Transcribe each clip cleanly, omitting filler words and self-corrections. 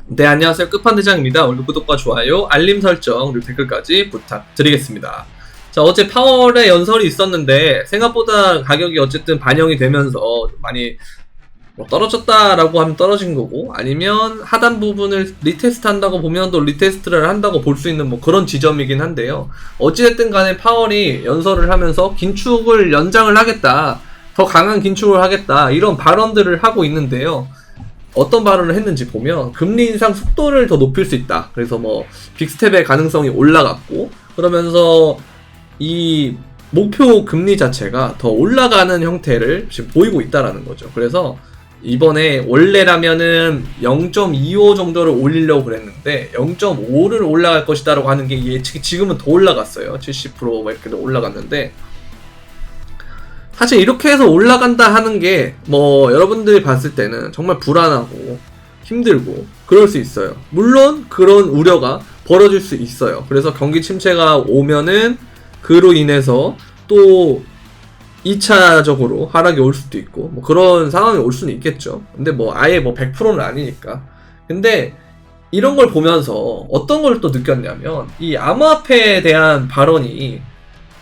네, 안녕하세요. 끝판대장입니다. 오늘 구독과 좋아요, 알림 설정, 그리고 댓글까지 부탁드리겠습니다. 자, 어제 파월의 연설이 있었는데 생각보다 가격이 어쨌든 반영이 되면서 많이 떨어졌다라고 하면 떨어진 거고, 아니면 하단 부분을 리테스트 한다고 보면 또 리테스트를 한다고 볼 수 있는 그런 지점이긴 한데요. 어찌됐든 간에 파월이 연설을 하면서 긴축을 연장을 하겠다, 더 강한 긴축을 하겠다, 이런 발언들을 하고 있는데요. 어떤 발언을 했는지 보면 금리 인상 속도를 더 높일 수 있다. 그래서 빅스텝의 가능성이 올라갔고, 그러면서 이 목표 금리 자체가 더 올라가는 형태를 지금 보이고 있다라는 거죠. 그래서 이번에 원래라면은 0.25 정도를 올리려고 그랬는데 0.5를 올라갈 것이다라고 하는 게 예측이 지금은 더 올라갔어요. 70% 이렇게 올라갔는데, 사실 이렇게 해서 올라간다 하는 게 여러분들이 봤을 때는 정말 불안하고 힘들고 그럴 수 있어요. 물론 그런 우려가 벌어질 수 있어요. 그래서 경기 침체가 오면은 그로 인해서 또 2차적으로 하락이 올 수도 있고 그런 상황이 올 수는 있겠죠. 근데 아예 100%는 아니니까. 근데 이런 걸 보면서 어떤 걸 또 느꼈냐면, 이 암호화폐에 대한 발언이,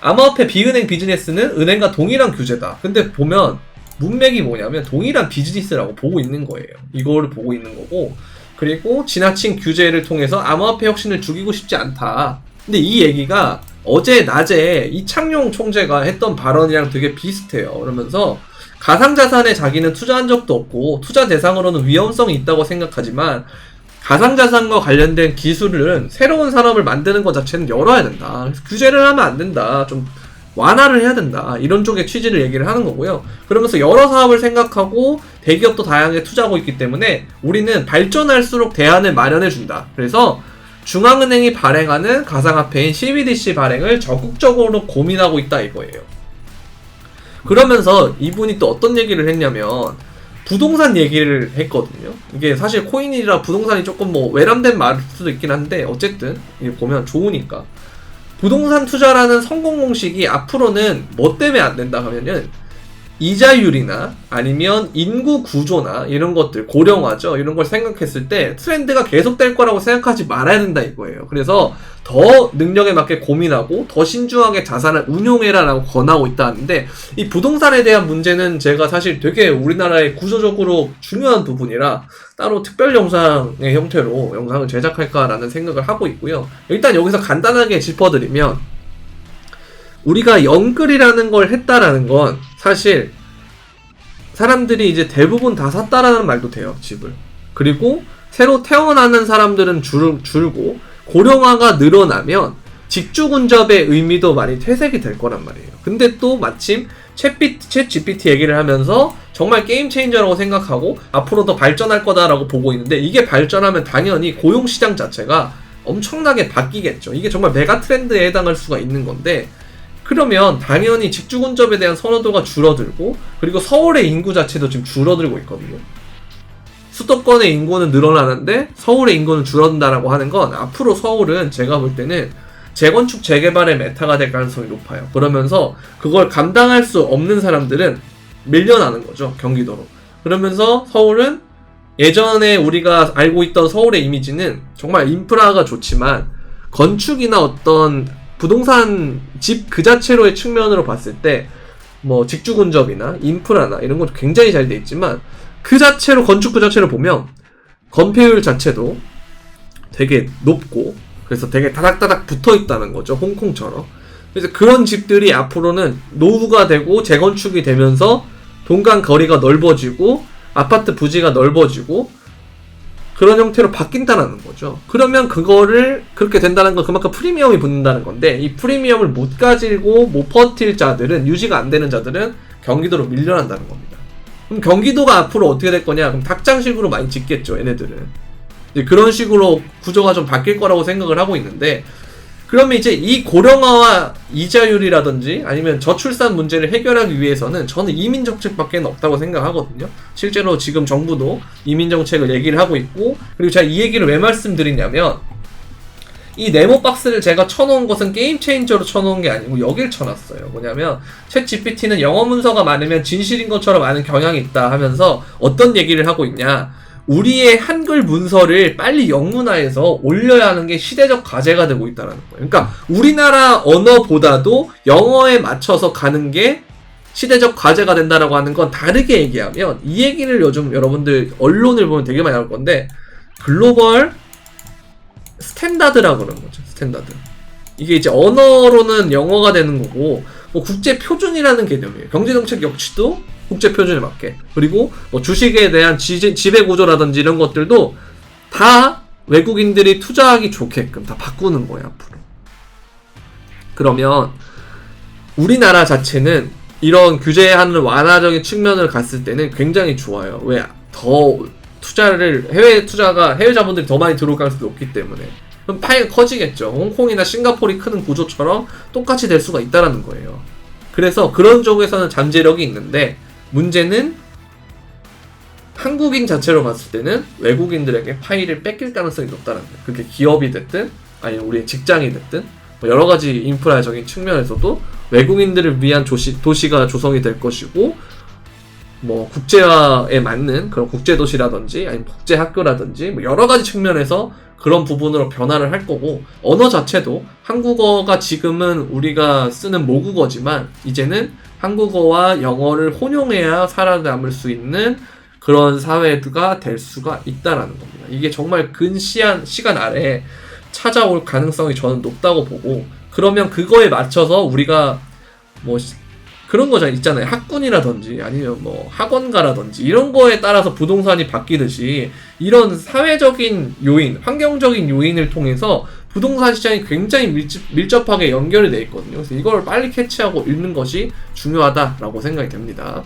암호화폐 비은행 비즈니스는 은행과 동일한 규제다. 근데 보면 문맥이 뭐냐면 동일한 비즈니스라고 보고 있는 거예요. 이거를 보고 있는 거고, 그리고 지나친 규제를 통해서 암호화폐 혁신을 죽이고 싶지 않다. 근데 이 얘기가 어제 낮에 이창용 총재가 했던 발언이랑 되게 비슷해요. 그러면서 가상자산에 자기는 투자한 적도 없고 투자 대상으로는 위험성이 있다고 생각하지만 가상자산과 관련된 기술은 새로운 산업을 만드는 것 자체는 열어야 된다. 규제를 하면 안 된다. 좀 완화를 해야 된다. 이런 쪽의 취지를 얘기를 하는 거고요. 그러면서 여러 사업을 생각하고 대기업도 다양하게 투자하고 있기 때문에 우리는 발전할수록 대안을 마련해 준다. 그래서 중앙은행이 발행하는 가상화폐인 CBDC 발행을 적극적으로 고민하고 있다 이거예요. 그러면서 이분이 또 어떤 얘기를 했냐면 부동산 얘기를 했거든요. 이게 사실 코인이라 부동산이 조금 외람된 말일 수도 있긴 한데, 어쨌든 이게 보면 좋으니까. 부동산 투자라는 성공 공식이 앞으로는 뭐 때문에 안 된다 하면은 이자율이나 아니면 인구 구조나 이런 것들, 고령화죠, 이런 걸 생각했을 때 트렌드가 계속될 거라고 생각하지 말아야 된다 이거예요. 그래서 더 능력에 맞게 고민하고 더 신중하게 자산을 운용해라 라고 권하고 있다 하는데, 이 부동산에 대한 문제는 제가 사실 되게 우리나라의 구조적으로 중요한 부분이라 따로 특별 영상의 형태로 영상을 제작할까라는 생각을 하고 있고요. 일단 여기서 간단하게 짚어드리면, 우리가 영끌이라는 걸 했다라는 건 사실 사람들이 이제 대부분 다 샀다라는 말도 돼요, 집을. 그리고 새로 태어나는 사람들은 줄고 고령화가 늘어나면 직주근접의 의미도 많이 퇴색이 될 거란 말이에요. 근데 또 마침 챗 GPT 얘기를 하면서 정말 게임 체인저라고 생각하고 앞으로 더 발전할 거다라고 보고 있는데, 이게 발전하면 당연히 고용시장 자체가 엄청나게 바뀌겠죠. 이게 정말 메가 트렌드에 해당할 수가 있는 건데, 그러면 당연히 직주근접에 대한 선호도가 줄어들고, 그리고 서울의 인구 자체도 지금 줄어들고 있거든요. 수도권의 인구는 늘어나는데 서울의 인구는 줄어든다라고 하는 건, 앞으로 서울은 제가 볼 때는 재건축 재개발의 메타가 될 가능성이 높아요. 그러면서 그걸 감당할 수 없는 사람들은 밀려나는 거죠, 경기도로. 그러면서 서울은 예전에 우리가 알고 있던 서울의 이미지는 정말 인프라가 좋지만 건축이나 어떤 부동산 집 그 자체로의 측면으로 봤을 때 직주근접이나 인프라나 이런 것도 굉장히 잘 돼 있지만, 그 자체로 건축 그 자체를 보면 건폐율 자체도 되게 높고, 그래서 되게 다닥다닥 붙어 있다는 거죠, 홍콩처럼. 그래서 그런 집들이 앞으로는 노후가 되고 재건축이 되면서 동간 거리가 넓어지고 아파트 부지가 넓어지고 그런 형태로 바뀐다는 거죠. 그러면 그거를 그렇게 된다는 건 그만큼 프리미엄이 붙는다는 건데, 이 프리미엄을 못 가지고 못 버틸 자들은, 유지가 안 되는 자들은 경기도로 밀려난다는 겁니다. 그럼 경기도가 앞으로 어떻게 될 거냐? 그럼 닭장식으로 많이 짓겠죠, 얘네들은. 이제 그런 식으로 구조가 좀 바뀔 거라고 생각을 하고 있는데, 그러면 이제 이 고령화와 이자율이라든지 아니면 저출산 문제를 해결하기 위해서는 저는 이민정책밖에 없다고 생각하거든요. 실제로 지금 정부도 이민정책을 얘기를 하고 있고, 그리고 제가 이 얘기를 왜 말씀드리냐면, 이 네모박스를 제가 쳐놓은 것은 게임 체인저로 쳐놓은 게 아니고 여길 쳐놨어요. 뭐냐면 챗 GPT는 영어 문서가 많으면 진실인 것처럼 아는 경향이 있다 하면서 어떤 얘기를 하고 있냐, 우리의 한글 문서를 빨리 영문화해서 올려야 하는 게 시대적 과제가 되고 있다는 거예요. 그러니까 우리나라 언어보다도 영어에 맞춰서 가는 게 시대적 과제가 된다라고 하는 건 다르게 얘기하면 이 얘기를 요즘 여러분들 언론을 보면 되게 많이 나올 건데 글로벌 스탠다드라고 그러는 거죠. 스탠다드. 이게 이제 언어로는 영어가 되는 거고 뭐 국제 표준이라는 개념이에요. 경제정책 역시도 국제 표준에 맞게. 그리고 뭐 주식에 대한 지배 구조라든지 이런 것들도 다 외국인들이 투자하기 좋게끔 다 바꾸는 거예요, 앞으로. 그러면 우리나라 자체는 이런 규제하는 완화적인 측면을 갔을 때는 굉장히 좋아요. 왜? 더 투자를 해외 자본들이 더 많이 들어올 가능성이 높기 때문에. 그럼 파이가 커지겠죠. 홍콩이나 싱가포르이 크는 구조처럼 똑같이 될 수가 있다라는 거예요. 그래서 그런 쪽에서는 잠재력이 있는데 문제는 한국인 자체로 봤을 때는 외국인들에게 파이를 뺏길 가능성이 높다는 거예요. 그게 기업이 됐든 아니면 우리의 직장이 됐든 뭐 여러 가지 인프라적인 측면에서도 외국인들을 위한 도시가 조성이 될 것이고 뭐 국제화에 맞는 그런 국제도시라든지 아니면 국제학교라든지 뭐 여러 가지 측면에서 그런 부분으로 변화를 할 거고 언어 자체도 한국어가 지금은 우리가 쓰는 모국어지만 이제는 한국어와 영어를 혼용해야 살아남을 수 있는 그런 사회가 될 수가 있다라는 겁니다. 이게 정말 근 시간 아래에 찾아올 가능성이 저는 높다고 보고 그러면 그거에 맞춰서 우리가 뭐 그런 거 있잖아요. 학군이라든지 아니면 뭐 학원가라든지 이런 거에 따라서 부동산이 바뀌듯이 이런 사회적인 요인, 환경적인 요인을 통해서 부동산 시장이 굉장히 밀접하게 연결이 되어 있거든요. 그래서 이걸 빨리 캐치하고 읽는 것이 중요하다라고 생각이 됩니다.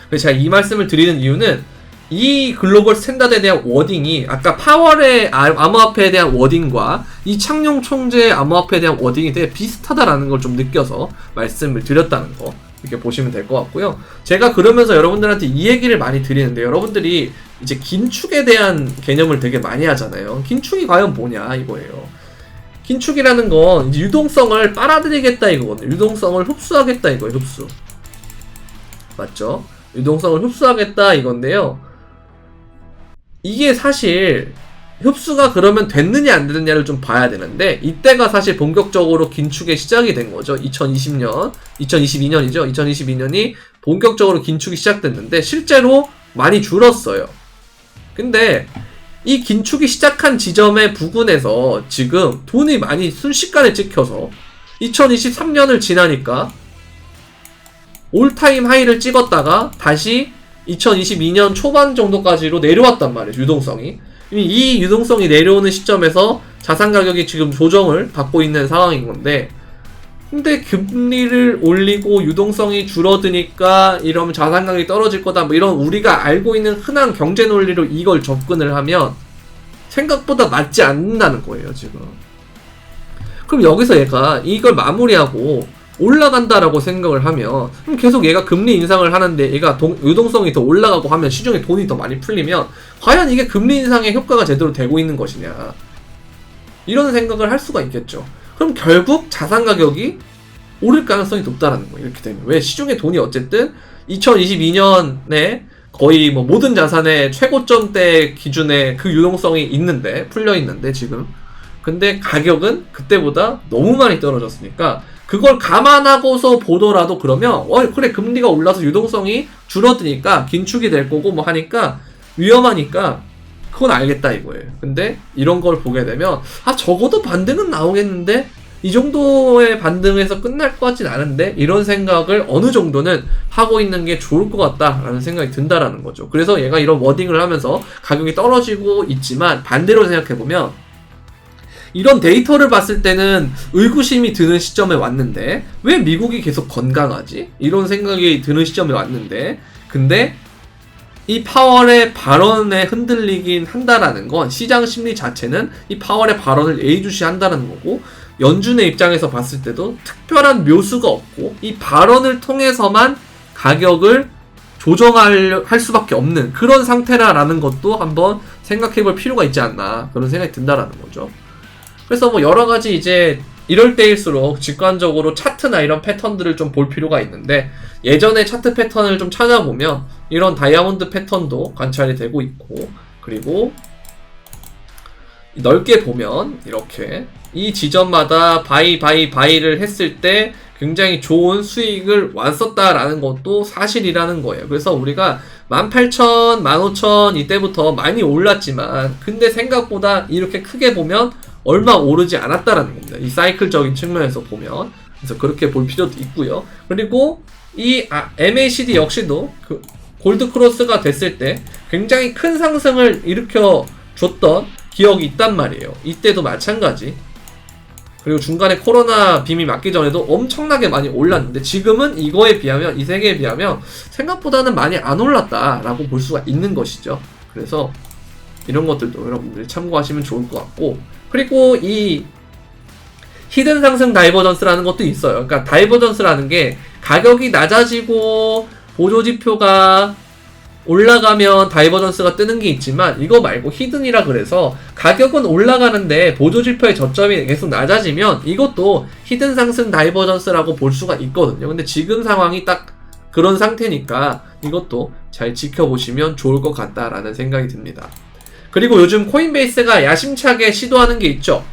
그래서 제가 이 말씀을 드리는 이유는 이 글로벌 스탠다드에 대한 워딩이 아까 파월의 암호화폐에 대한 워딩과 이 창룡 총재의 암호화폐에 대한 워딩이 되게 비슷하다라는 걸 좀 느껴서 말씀을 드렸다는 거 이렇게 보시면 될 것 같고요. 제가 그러면서 여러분들한테 이 얘기를 많이 드리는데 여러분들이 이제 긴축에 대한 개념을 되게 많이 하잖아요. 긴축이 과연 뭐냐 이거예요. 긴축이라는 건 이제 유동성을 빨아들이겠다 이거거든요. 유동성을 흡수하겠다 이거예요. 흡수. 맞죠? 유동성을 흡수하겠다 이건데요. 이게 사실 흡수가 그러면 됐느냐 안 됐느냐를 좀 봐야 되는데 이때가 사실 본격적으로 긴축의 시작이 된 거죠. 2022년이죠. 2022년이 본격적으로 긴축이 시작됐는데 실제로 많이 줄었어요. 근데 이 긴축이 시작한 지점의 부근에서 지금 돈이 많이 순식간에 찍혀서 2023년을 지나니까 올타임 하이를 찍었다가 다시 2022년 초반 정도까지로 내려왔단 말이에요. 유동성이. 이 유동성이 내려오는 시점에서 자산 가격이 지금 조정을 받고 있는 상황인 건데 근데 금리를 올리고 유동성이 줄어드니까 이러면 자산 가격이 떨어질 거다 뭐 이런 우리가 알고 있는 흔한 경제 논리로 이걸 접근을 하면 생각보다 맞지 않는다는 거예요 지금. 그럼 여기서 얘가 이걸 마무리하고 올라간다라고 생각을 하면 그럼 계속 얘가 금리 인상을 하는데 얘가 유동성이 더 올라가고 하면 시중에 돈이 더 많이 풀리면 과연 이게 금리 인상의 효과가 제대로 되고 있는 것이냐 이런 생각을 할 수가 있겠죠. 그럼 결국 자산 가격이 오를 가능성이 높다라는 거예요. 이렇게 되면 왜 시중에 돈이 어쨌든 2022년에 거의 뭐 모든 자산의 최고점 때 기준에 그 유동성이 있는데 풀려 있는데 지금 근데 가격은 그때보다 너무 많이 떨어졌으니까 그걸 감안하고서 보더라도 그러면 그래 금리가 올라서 유동성이 줄어드니까 긴축이 될 거고 뭐 하니까 위험하니까 그건 알겠다 이거예요. 근데 이런 걸 보게 되면 적어도 반등은 나오겠는데 이 정도의 반등에서 끝날 것 같진 않은데 이런 생각을 어느 정도는 하고 있는 게 좋을 것 같다라는 생각이 든다라는 거죠. 그래서 얘가 이런 워딩을 하면서 가격이 떨어지고 있지만 반대로 생각해보면 이런 데이터를 봤을 때는 의구심이 드는 시점에 왔는데 왜 미국이 계속 건강하지? 이런 생각이 드는 시점에 왔는데 근데 이 파월의 발언에 흔들리긴 한다라는 건 시장 심리 자체는 이 파월의 발언을 예의주시한다는 거고 연준의 입장에서 봤을 때도 특별한 묘수가 없고 이 발언을 통해서만 가격을 조정할 수밖에 없는 그런 상태라는 것도 한번 생각해볼 필요가 있지 않나 그런 생각이 든다라는 거죠. 그래서 뭐 여러가지 이제 이럴 때일수록 직관적으로 차트나 이런 패턴들을 좀 볼 필요가 있는데 예전의 차트 패턴을 좀 찾아보면 이런 다이아몬드 패턴도 관찰이 되고 있고, 그리고 넓게 보면 이렇게 이 지점마다 바이를 했을 때 굉장히 좋은 수익을 왔었다라는 것도 사실이라는 거예요. 그래서 우리가 18,000, 15,000 이때부터 많이 올랐지만 근데 생각보다 이렇게 크게 보면 얼마 오르지 않았다라는 겁니다. 이 사이클적인 측면에서 보면. 그래서 그렇게 볼 필요도 있고요. 그리고 이 MACD 역시도 그 골드 크로스가 됐을 때 굉장히 큰 상승을 일으켜 줬던 기억이 있단 말이에요. 이때도 마찬가지. 그리고 중간에 코로나 빔이 맞기 전에도 엄청나게 많이 올랐는데 지금은 이거에 비하면, 이 세 개에 비하면 생각보다는 많이 안 올랐다라고 볼 수가 있는 것이죠. 그래서 이런 것들도 여러분들이 참고하시면 좋을 것 같고, 그리고 이 히든 상승 다이버전스라는 것도 있어요. 그러니까 다이버전스라는 게 가격이 낮아지고 보조지표가 올라가면 다이버전스가 뜨는 게 있지만 이거 말고 히든이라 그래서 가격은 올라가는데 보조지표의 저점이 계속 낮아지면 이것도 히든 상승 다이버전스라고 볼 수가 있거든요. 근데 지금 상황이 딱 그런 상태니까 이것도 잘 지켜보시면 좋을 것 같다라는 생각이 듭니다. 그리고 요즘 코인베이스가 야심차게 시도하는 게 있죠.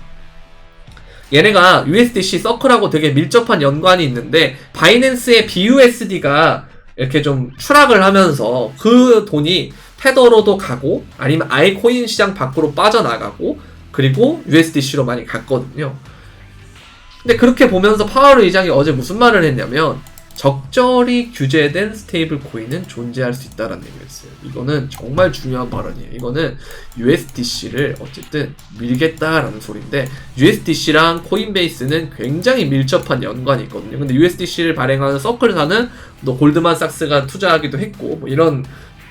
얘네가 USDC 서클하고 되게 밀접한 연관이 있는데 바이낸스의 BUSD가 이렇게 좀 추락을 하면서 그 돈이 테더로도 가고 아니면 아예 코인 시장 밖으로 빠져나가고 그리고 USDC로 많이 갔거든요. 근데 그렇게 보면서 파월 의장이 어제 무슨 말을 했냐면 적절히 규제된 스테이블 코인은 존재할 수 있다라는 얘기를 했어요. 이거는 정말 중요한 발언이에요. 이거는 USDC를 어쨌든 밀겠다라는 소리인데 USDC랑 코인베이스는 굉장히 밀접한 연관이 있거든요. 근데 USDC를 발행하는 서클사는 또 골드만삭스가 투자하기도 했고 뭐 이런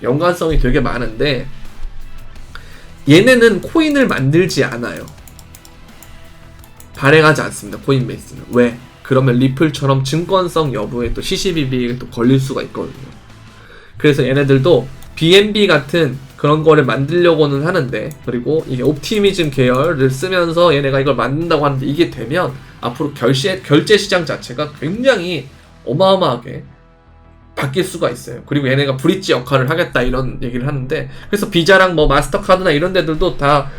연관성이 되게 많은데 얘네는 코인을 만들지 않아요. 발행하지 않습니다. 코인베이스는. 왜? 그러면 리플처럼 증권성 여부에 또 CCBB에 또 걸릴 수가 있거든요. 그래서 얘네들도 BNB 같은 그런 거를 만들려고는 하는데, 그리고 이게 옵티미즘 계열을 쓰면서 얘네가 이걸 만든다고 하는데 이게 되면 앞으로 결제 시장 자체가 굉장히 어마어마하게 바뀔 수가 있어요. 그리고 얘네가 브릿지 역할을 하겠다 이런 얘기를 하는데, 그래서 비자랑 뭐 마스터카드나 이런 데들도 다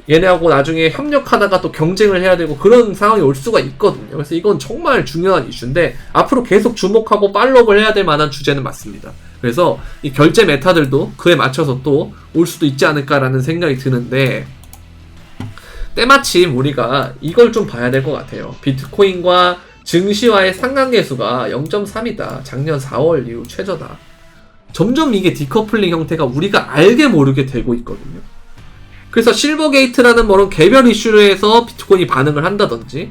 얘네하고 나중에 협력하다가 또 경쟁을 해야 되고 그런 상황이 올 수가 있거든요. 그래서 이건 정말 중요한 이슈인데 앞으로 계속 주목하고 팔로우를 해야 될 만한 주제는 맞습니다. 그래서 이 결제 메타들도 그에 맞춰서 또 올 수도 있지 않을까라는 생각이 드는데 때마침 우리가 이걸 좀 봐야 될 것 같아요. 비트코인과 증시와의 상관계수가 0.3이다. 작년 4월 이후 최저다. 점점 이게 디커플링 형태가 우리가 알게 모르게 되고 있거든요. 그래서 실버게이트라는 뭐런 개별 이슈로 해서 비트코인이 반응을 한다든지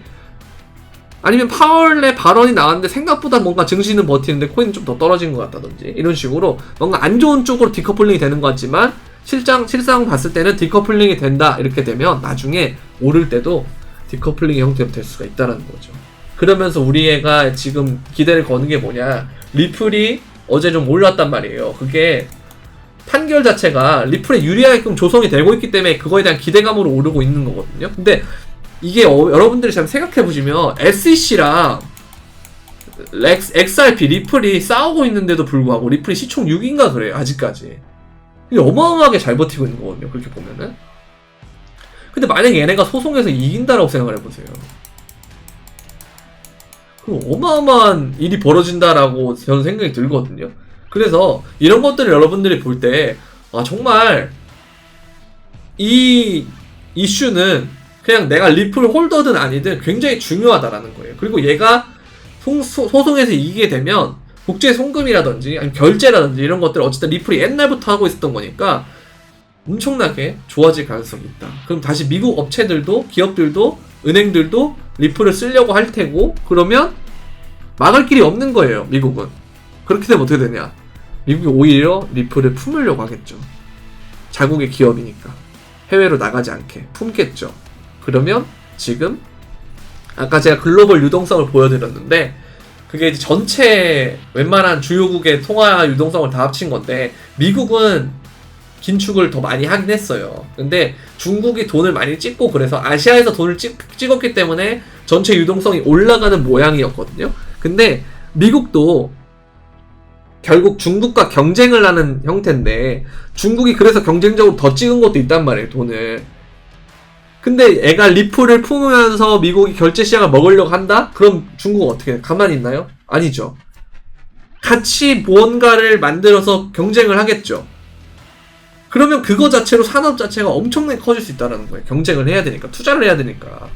아니면 파월의 발언이 나왔는데 생각보다 뭔가 증시는 버티는데 코인은 좀 더 떨어진 것 같다든지 이런 식으로 뭔가 안 좋은 쪽으로 디커플링이 되는 것 같지만 실상 봤을 때는 디커플링이 된다 이렇게 되면 나중에 오를 때도 디커플링의 형태로 될 수가 있다는 거죠. 그러면서 우리 애가 지금 기대를 거는 게 뭐냐, 리플이 어제 좀 올랐단 말이에요. 그게 판결 자체가 리플에 유리하게끔 조성이 되고 있기 때문에 그거에 대한 기대감으로 오르고 있는 거거든요. 근데 이게 여러분들이 잘 생각해보시면 SEC랑 XRP, 리플이 싸우고 있는데도 불구하고 리플이 시총 6인가 그래요. 아직까지. 이게 어마어마하게 잘 버티고 있는 거거든요. 그렇게 보면은. 근데 만약에 얘네가 소송에서 이긴다라고 생각을 해보세요. 그럼 어마어마한 일이 벌어진다라고 저는 생각이 들거든요. 그래서 이런 것들을 여러분들이 볼 때 정말 이 이슈는 그냥 내가 리플 홀더든 아니든 굉장히 중요하다라는 거예요. 그리고 얘가 소송에서 이기게 되면 국제 송금이라든지 아니면 결제라든지 이런 것들 어쨌든 리플이 옛날부터 하고 있었던 거니까 엄청나게 좋아질 가능성이 있다. 그럼 다시 미국 업체들도 기업들도 은행들도 리플을 쓰려고 할 테고 그러면 막을 길이 없는 거예요. 미국은. 그렇게 되면 어떻게 되냐, 미국이 오히려 리플을 품으려고 하겠죠. 자국의 기업이니까 해외로 나가지 않게 품겠죠. 그러면 지금 아까 제가 글로벌 유동성을 보여드렸는데 그게 이제 전체 웬만한 주요국의 통화 유동성을 다 합친 건데 미국은 긴축을 더 많이 하긴 했어요. 근데 중국이 돈을 많이 찍고 그래서 아시아에서 돈을 찍었기 때문에 전체 유동성이 올라가는 모양이었거든요. 근데 미국도 결국 중국과 경쟁을 하는 형태인데 중국이 그래서 경쟁적으로 더 찍은 것도 있단 말이에요, 돈을. 근데 애가 리플을 품으면서 미국이 결제 시장을 먹으려고 한다? 그럼 중국은 어떻게 해? 가만히 있나요? 아니죠. 같이 무언가를 만들어서 경쟁을 하겠죠. 그러면 그거 자체로 산업 자체가 엄청나게 커질 수 있다는 거예요. 경쟁을 해야 되니까, 투자를 해야 되니까.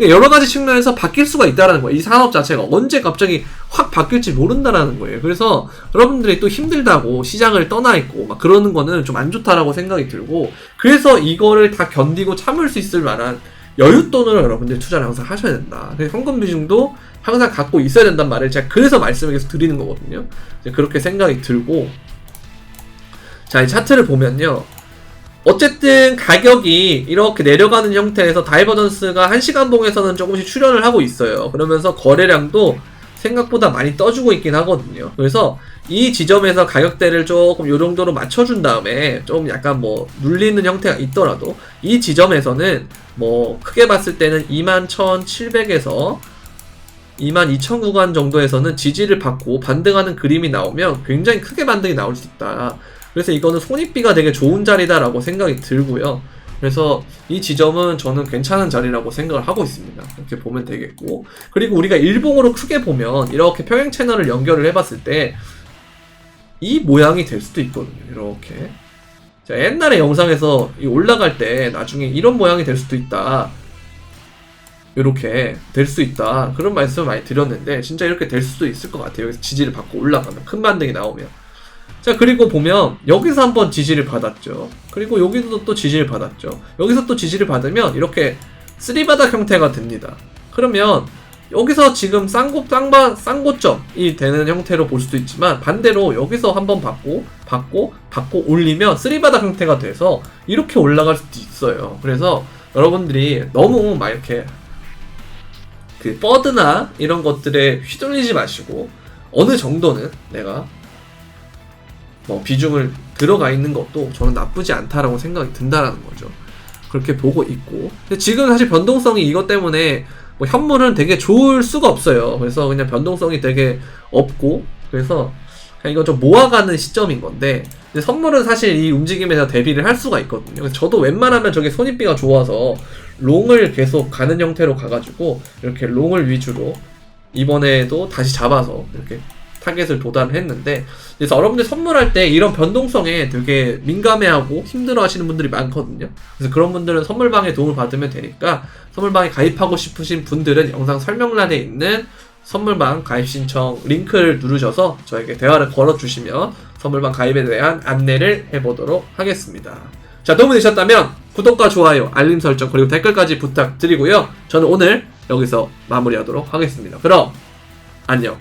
여러 가지 측면에서 바뀔 수가 있다는 거예요. 이 산업 자체가 언제 갑자기 확 바뀔지 모른다라는 거예요. 그래서 여러분들이 또 힘들다고 시장을 떠나 있고 막 그러는 거는 좀 안 좋다라고 생각이 들고, 그래서 이거를 다 견디고 참을 수 있을 만한 여윳돈으로 여러분들이 투자를 항상 하셔야 된다. 그래서 현금 비중도 항상 갖고 있어야 된단 말을 제가 그래서 말씀을 계속 드리는 거거든요. 그렇게 생각이 들고, 자, 이 차트를 보면요. 어쨌든 가격이 이렇게 내려가는 형태에서 다이버전스가 1시간 봉에서는 조금씩 출현을 하고 있어요. 그러면서 거래량도 생각보다 많이 떠주고 있긴 하거든요. 그래서 이 지점에서 가격대를 조금 요 정도로 맞춰준 다음에 좀 약간 뭐 눌리는 형태가 있더라도 이 지점에서는 뭐 크게 봤을 때는 21,700에서 22,000 구간 정도에서는 지지를 받고 반등하는 그림이 나오면 굉장히 크게 반등이 나올 수 있다. 그래서 이거는 손익비가 되게 좋은 자리다라고 생각이 들고요. 그래서 이 지점은 저는 괜찮은 자리라고 생각을 하고 있습니다. 이렇게 보면 되겠고, 그리고 우리가 일봉으로 크게 보면 이렇게 평행 채널을 연결을 해봤을 때 이 모양이 될 수도 있거든요. 이렇게. 자, 옛날에 영상에서 올라갈 때 나중에 이런 모양이 될 수도 있다. 이렇게 될 수 있다. 그런 말씀을 많이 드렸는데 진짜 이렇게 될 수도 있을 것 같아요. 여기서 지지를 받고 올라가면, 큰 반등이 나오면. 자, 그리고 보면 여기서 한번 지지를 받았죠. 그리고 여기도 또 지지를 받았죠. 여기서 또 지지를 받으면 이렇게 쓰리바닥 형태가 됩니다. 그러면 여기서 지금 쌍고점이 되는 형태로 볼 수도 있지만, 반대로 여기서 한번 받고 올리면 쓰리바닥 형태가 돼서 이렇게 올라갈 수도 있어요. 그래서 여러분들이 너무 막 이렇게 그 버드나 이런 것들에 휘둘리지 마시고 어느 정도는 내가 뭐 비중을 들어가 있는 것도 저는 나쁘지 않다라고 생각이 든다라는 거죠. 그렇게 보고 있고, 근데 지금 사실 변동성이 이것 때문에 뭐 현물은 되게 좋을 수가 없어요. 그래서 그냥 변동성이 되게 없고, 그래서 그냥 이건 좀 모아가는 시점인 건데, 근데 선물은 사실 이 움직임에서 대비를 할 수가 있거든요. 그래서 저도 웬만하면 저게 손익비가 좋아서 롱을 계속 가는 형태로 가가지고 이렇게 롱을 위주로 이번에도 다시 잡아서 이렇게 타겟을 도달을 했는데, 그래서 여러분들 선물할 때 이런 변동성에 되게 민감해하고 힘들어 하시는 분들이 많거든요. 그래서 그런 분들은 선물방에 도움을 받으면 되니까, 선물방에 가입하고 싶으신 분들은 영상 설명란에 있는 선물방 가입 신청 링크를 누르셔서 저에게 대화를 걸어주시면 선물방 가입에 대한 안내를 해보도록 하겠습니다. 자, 도움이 되셨다면 구독과 좋아요, 알림 설정, 그리고 댓글까지 부탁드리고요. 저는 오늘 여기서 마무리하도록 하겠습니다. 그럼 안녕.